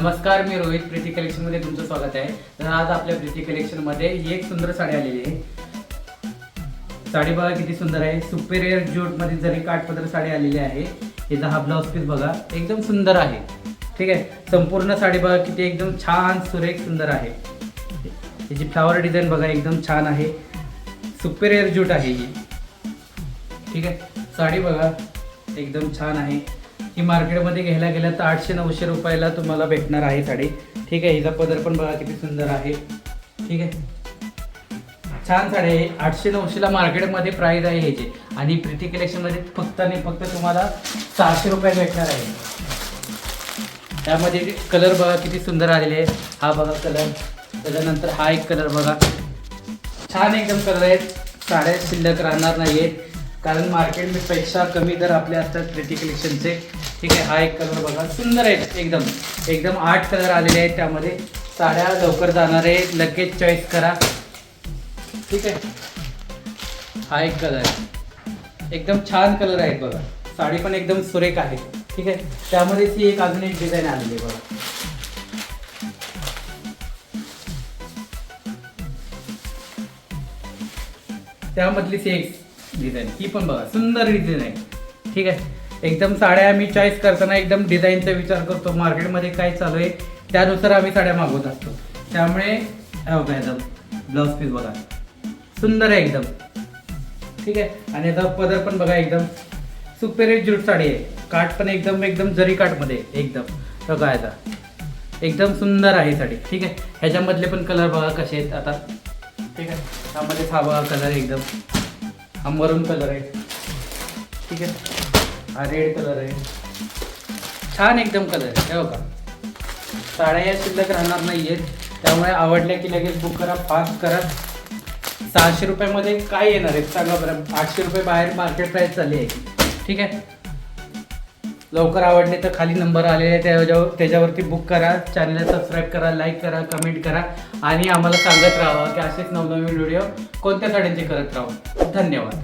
नमस्कार, मी रोहित. प्रीती कलेक्शन मध्ये तुमचं स्वागत आहे. तर आज आपल्या प्रीती कलेक्शन मध्ये ही एक सुंदर साडी आलेली आहे. साडी बघा किती सुंदर आहे. सुपेरियर ज्यूट मध्ये जरी काठपदर साडी आलेली आहे. याचा हा ब्लाउज पीस बघा एकदम सुंदर आहे. ठीक आहे, संपूर्ण साडी बघा किती एकदम छान सुरेख सुंदर आहे. याची फ्लावर डिझाईन बघा एकदम छान आहे. सुपेरियर ज्यूट आहे ही. ठीक आहे, साडी बघा एकदम छान आहे. ही मार्केटमध्ये घ्यायला गेलं तर 800-900 रुपयाला तुम्हाला भेटणार आहे साडी. ठीक आहे, हिचा पदर पण बघा किती सुंदर आहे. ठीक आहे, छान साडी आहे. 800-900ला मार्केटमध्ये प्राइस आहे ह्याची, आणि प्रीती कलेक्शनमध्ये फक्त आणि फक्त तुम्हाला 600 रुपये भेटणार आहे. त्यामध्ये कलर बघा किती सुंदर आलेले आहे. हा बघा कलर, त्याच्यानंतर हा एक कलर बघा छान एकदम कलर आहेत. साड्या शिल्लक राहणार नाही आहेत, कारण मार्केटपेक्षा कमी दर आपले असतात प्रीती कलेक्शनचे. ठीक आहे, हा एक कलर बघा सुंदर आहे. एकदम एकदम 8 कलर आलेले आहेत. त्यामध्ये साड्या लवकर जाणार आहेत, लगेच चॉईस करा. ठीक आहे, हा एक कलर आहे. एकदम छान कलर आहेत बघा. साडी पण एकदम सुरेख आहे. ठीक आहे, त्यामध्येच ही एक अजून एक डिझाईन आलेली आहे बघा. त्यामधलीच एक डिझाईन, ही पण बघा सुंदर डिझाईन आहे. ठीक आहे, एकदम साड्या आम्ही चॉईस करताना एकदम डिझाईनचा विचार करतो. मार्केटमध्ये काय चालू आहे त्यानुसार आम्ही साड्या मागवत असतो. त्यामुळे बघा एकदम ब्लाउज पीस बघा सुंदर आहे एकदम. ठीक आहे, आणि याचा पदर पण बघा एकदम सुपेरियर ज्यूट साडी आहे. काठ पण एकदम जरी काठमध्ये एकदम बघा याचा एकदम सुंदर आहे साडी. ठीक आहे, ह्याच्यामधले पण कलर बघा कसे आहेत आता. ठीक आहे, त्यामध्ये हा बघा कलर एकदम हा मरून कलर आहे. ठीक आहे, हा रेड कलर आहे. छान एकदम कलर आहे. हे बघा, साड्या या शिल्लक राहणार नाही आहेत. त्यामुळे आवडल्या की लगेच बुक करा, फास्ट करा. 600 रुपयामध्ये काय येणार आहे सांगा बरं. 800 रुपये बाहेर मार्केट प्राईस चालली आहे. ठीक आहे, लवकर आवडले तर खाली नंबर आलेले आहे, त्याच्यावरती बुक करा. चॅनलला सबस्क्राईब करा, लाईक करा, कमेंट करा, आणि आम्हाला सांगत राहा की असेच नवनवीन व्हिडिओ कोणत्या साड्यांचे करत राहू. धन्यवाद.